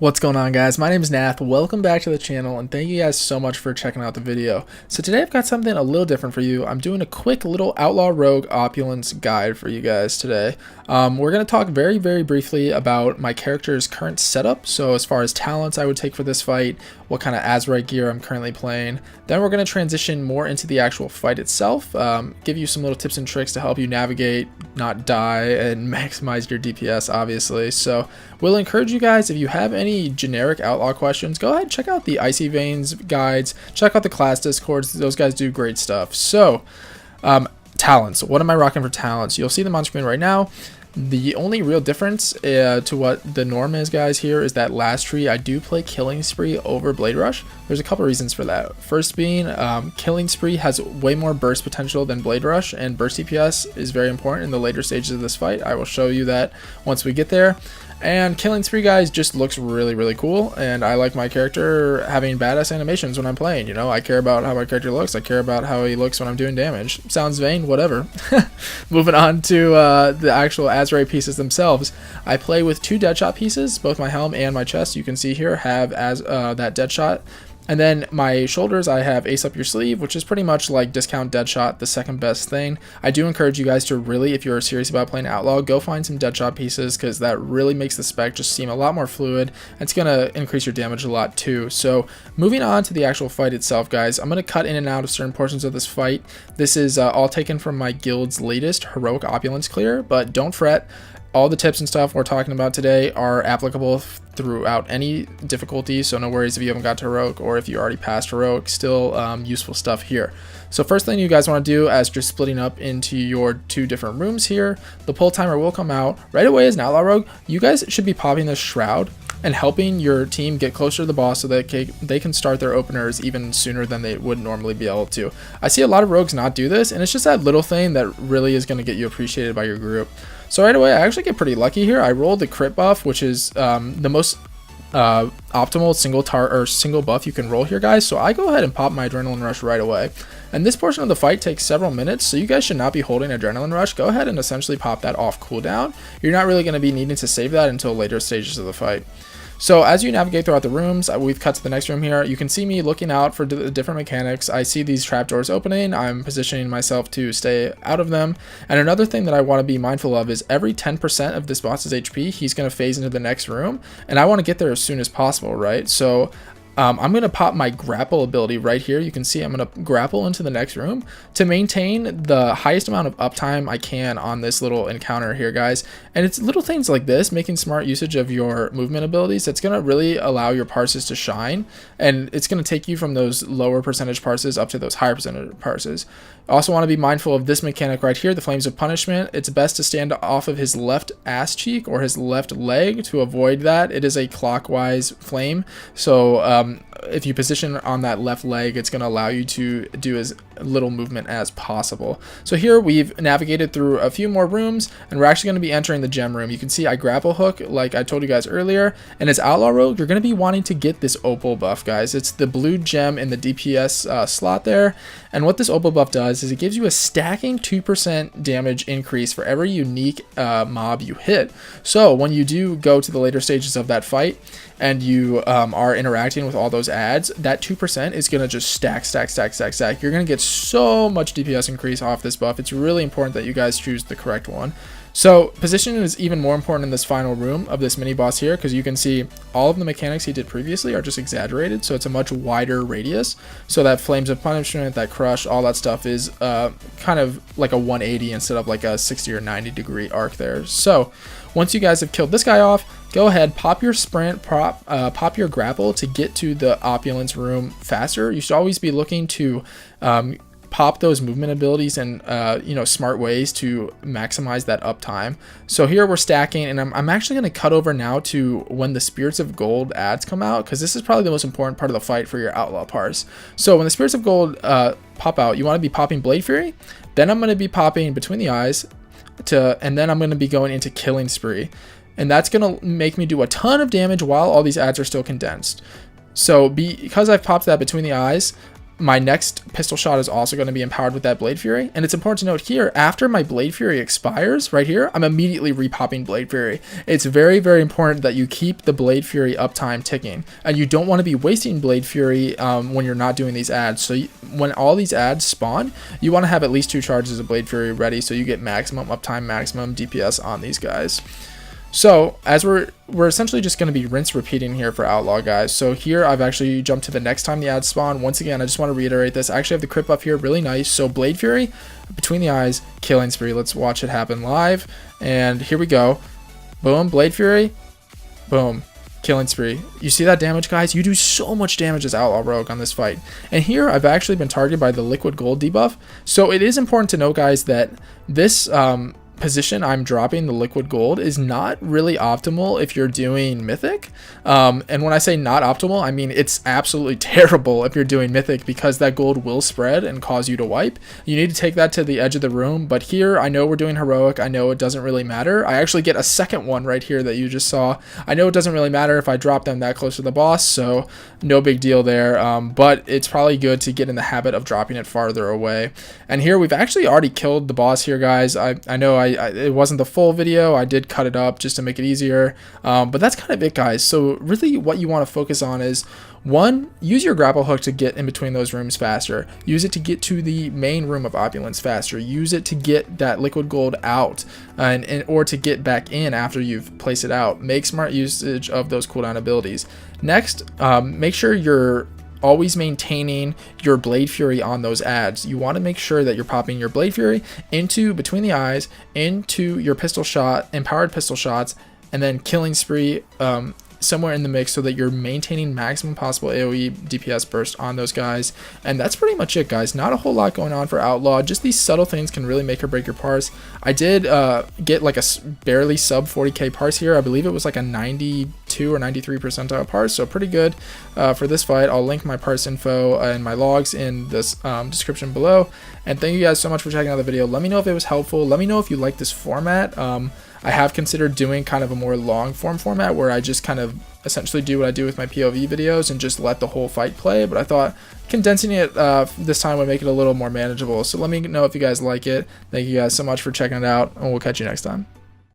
What's going on, guys? My name is Nath. Welcome back to the channel, and thank you guys so much for checking out the video. So today I've got something a little different for you. I'm doing a quick little Outlaw Rogue Opulence guide for you guys today. We're going to talk very briefly about my character's current setup. So as far as talents I would take for this fight, what kind of Azurite gear I'm currently playing. Then we're going to transition more into the actual fight itself, give you some little tips and tricks to help you navigate, not die, and maximize your DPS, obviously. So we'll encourage you guys, if you have any generic Outlaw questions, go ahead, check out the Icy Veins guides, check out the class discords. Those guys do great stuff. So talents, what am I rocking for talents? You'll see them on screen right now. The only real difference to what the norm is, guys, here is that last tree I do play Killing Spree over Blade Rush. There's a couple reasons for that. First being, Killing Spree has way more burst potential than Blade Rush, and burst DPS is very important in the later stages of this fight. I will show you that once we get there. And Killing Spree, guys, just looks really cool, and I like my character having badass animations when I'm playing. You know, I care about how my character looks. I care about how he looks when I'm doing damage. Sounds vain, whatever. Moving on to the actual Azurite pieces themselves. I play with two Deadshot pieces. Both my helm and my chest, you can see here, have that Deadshot. And then my shoulders, I have Ace Up Your Sleeve, which is pretty much like discount Deadshot, the second best thing. I do encourage you guys to really, if you're serious about playing Outlaw, go find some Deadshot pieces, because that really makes the spec just seem a lot more fluid. It's going to increase your damage a lot too. So moving on to the actual fight itself, guys, I'm going to cut in and out of certain portions of this fight. This is all taken from my guild's latest Heroic Opulence clear, but don't fret. All the tips and stuff we're talking about today are applicable throughout any difficulty, so no worries if you haven't got to Heroic, or if you already passed Heroic, still useful stuff here. So first thing you guys want to do, as you're splitting up into your two different rooms here, the pull timer will come out. Right away as an Outlaw Rogue, you guys should be popping this Shroud and helping your team get closer to the boss so that they can start their openers even sooner than they would normally be able to. I see a lot of rogues not do this, and it's just that little thing that really is going to get you appreciated by your group. So right away, I actually get pretty lucky here. I rolled the crit buff, which is the most optimal single buff you can roll here, guys. So I go ahead and pop my Adrenaline Rush right away. And this portion of the fight takes several minutes, so you guys should not be holding Adrenaline Rush. Go ahead and essentially pop that off cooldown. You're not really going to be needing to save that until later stages of the fight. So as you navigate throughout the rooms, we've cut to the next room here. You can see me looking out for the different mechanics. I see these trapdoors opening. I'm positioning myself to stay out of them. And another thing that I want to be mindful of is every 10% of this boss's HP, he's going to phase into the next room. And I want to get there as soon as possible, right? So I'm going to pop my grapple ability right here. You can see I'm going to grapple into the next room to maintain the highest amount of uptime I can on this little encounter here, guys. And it's little things like this, making smart usage of your movement abilities, that's going to really allow your parses to shine. And it's going to take you from those lower percentage parses up to those higher percentage parses. Also want to be mindful of this mechanic right here, the Flames of Punishment. It's best to stand off of his left ass cheek or his left leg to avoid that. It is a clockwise flame, so if you position on that left leg, it's going to allow you to do as little movement as possible. So here we've navigated through a few more rooms, and we're actually going to be entering the gem room. You can see I grapple hook like I told you guys earlier, and as Outlaw Rogue, you're going to be wanting to get this Opal buff, guys. It's the blue gem in the DPS slot there, and what this Opal buff does is it gives you a stacking 2% damage increase for every unique mob you hit. So when you do go to the later stages of that fight, and you are interacting with all those ads, that 2% is going to just stack. You're going to get so much DPS increase off this buff. It's really important that you guys choose the correct one. So positioning is even more important in this final room of this mini boss here, because you can see all of the mechanics he did previously are just exaggerated, so it's a much wider radius. So that Flames of Punishment, that Crush, all that stuff is kind of like a 180 instead of like a 60 or 90 degree arc there. So once you guys have killed this guy off, go ahead, pop your sprint, pop your grapple to get to the Opulence room faster. You should always be looking to pop those movement abilities in smart ways to maximize that uptime. So here we're stacking, and I'm actually going to cut over now to when the Spirits of Gold ads come out, because this is probably the most important part of the fight for your Outlaw parse. So when the Spirits of Gold pop out, you want to be popping Blade Fury, then I'm going to be popping Between the Eyes, and then I'm going to be going into Killing Spree. And that's going to make me do a ton of damage while all these ads are still condensed. So because I've popped that Between the Eyes, my next pistol shot is also going to be empowered with that Blade Fury. And it's important to note here, after my Blade Fury expires right here, I'm immediately repopping Blade Fury. It's very, very important that you keep the Blade Fury uptime ticking. And you don't want to be wasting Blade Fury when you're not doing these adds. So when all these adds spawn, you want to have at least 2 charges of Blade Fury ready so you get maximum uptime, maximum DPS on these guys. So as we're essentially just going to be rinse repeating here for Outlaw, guys. So here I've actually jumped to the next time the ads spawn. Once again, I just want to reiterate this. I actually have the crit buff here, really nice. So Blade Fury, between the eyes, killing spree. Let's watch it happen live. And here we go. Boom, Blade Fury. Boom, killing spree. You see that damage, guys? You do so much damage as Outlaw Rogue on this fight. And here I've actually been targeted by the liquid gold debuff. So it is important to note, guys, that this position I'm dropping the liquid gold is not really optimal if you're doing mythic, and when I say not optimal, I mean it's absolutely terrible if you're doing mythic, because that gold will spread and cause you to wipe. You need to take that to the edge of the room, but here I know we're doing heroic. I know it doesn't really matter. I actually get a second one right here that you just saw. I know it doesn't really matter if I drop them that close to the boss, so no big deal there, but it's probably good to get in the habit of dropping it farther away. And here we've actually already killed the boss here, guys. I know it wasn't the full video. I did cut it up just to make it easier, but that's kind of it, guys. So really what you want to focus on is, 1, use your grapple hook to get in between those rooms faster. Use it to get to the main room of Opulence faster. Use it to get that liquid gold out, or to get back in after you've placed it out. Make smart usage of those cooldown abilities. Next, make sure you're always maintaining your Blade Fury on those ads. You want to make sure that you're popping your Blade Fury into between the eyes, into your pistol shot, empowered pistol shots, and then killing spree somewhere in the mix, so that you're maintaining maximum possible AoE DPS burst on those guys. And that's pretty much it, guys. Not a whole lot going on for Outlaw. Just these subtle things can really make or break your parse. I did get like a barely sub 40k parse here. I believe it was like a 92 or 93 percentile parse, so pretty good for this fight. I'll link my parse info and my logs in this description below. And thank you guys so much for checking out the video. Let me know if it was helpful. Let me know if you like this format. I have considered doing kind of a more long form format where I just kind of essentially do what I do with my POV videos and just let the whole fight play, but I thought condensing it this time would make it a little more manageable. So let me know if you guys like it. Thank you guys so much for checking it out, and we'll catch you next time.